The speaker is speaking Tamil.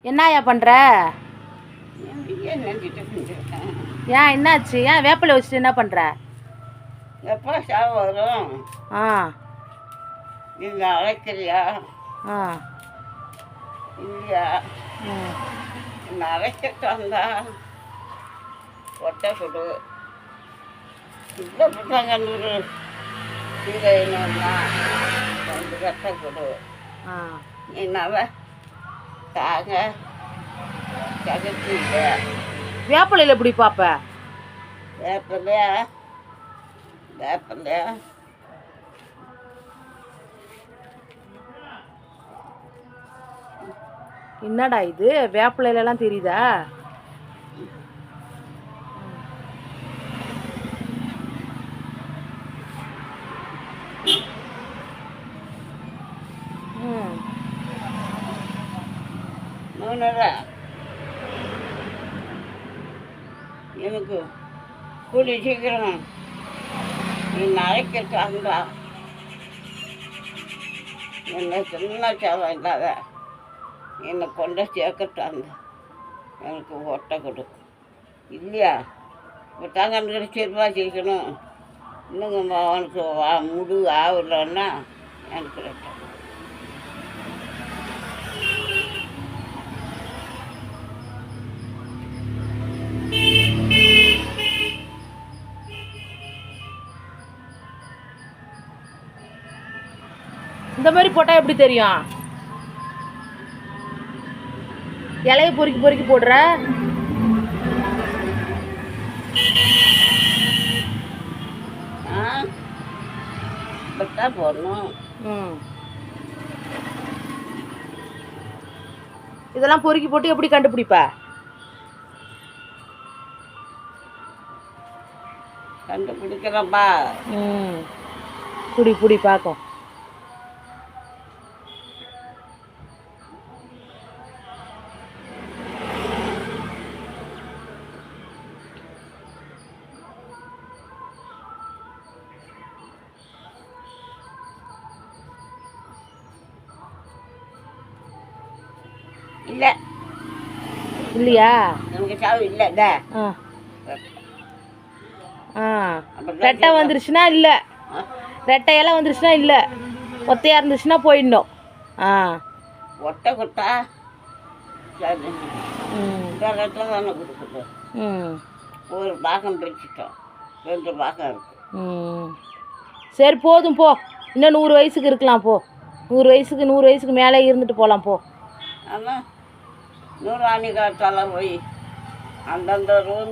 என்னயா பண்ணுற? ஏன் என்னாச்சு? ஏன் வேப்பிலை வச்சுட்டு என்ன பண்ணுற? எப்போ சாவு வரும்? நீங்கள் அழைக்கிறியா? இல்லையா? என்ன அழைச்சிட்டு வந்தா ஒட்டை கொடு. இவ்வளோ போட்டாங்க 100 2 கட்டை கொடு. என்னால் தாங்க சகத்து இல்லை. வேப்பிலையில் எப்படி பார்ப்ப? வேப்பிலையா? வேப்பிலையா? என்னடா இது வேப்பிலையிலலாம் தெரியுதா? எனக்கு கூலி சீக்கிரம் நீ நாளைக்கு வந்தா என்னை சின்ன சேவை இல்லாத என்னை கொண்ட சேர்க்கட்டு அந்த எனக்கு ஒட்டை கொடு. இல்லையா? இப்போ தாங்க செருவா செய்யணும். இன்னும் அவனுக்கு முடு ஆகலன்னா எனக்கு ரெட்டை. இந்த மாதிரி போட்டால் எப்படி தெரியும்? இலையை பொறுக்கி பொறுக்கி போடுற? போடணும். இதெல்லாம் பொறுக்கி போட்டு எப்படி கண்டுபிடிப்ப? கண்டுபிடிக்கிறப்பா. புடி புடி பார்க்கும். இல்லை இல்லையா? நமக்கு சாவு இல்லை. ரெட்டை வந்துருச்சுன்னா இல்லை, ரெட்டையெல்லாம் வந்துருச்சுன்னா இல்லை, ஒத்தையாக இருந்துச்சுன்னா போயிடணும். ஒட்டை கொட்டா ரெட்டை தானே கொடுக்குது. ஒரு பாகம் பிரிச்சுட்டோம், 2 பாகம் இருக்கு. சரி போதும் போ. இன்னும் 100 வயசுக்கு இருக்கலாம் போ. 100 வயசுக்கு மேலே இருந்துட்டு போகலாம் போ. ஆனால் 100 ஆணி காலத்தால் போய் அந்தந்த ரூம்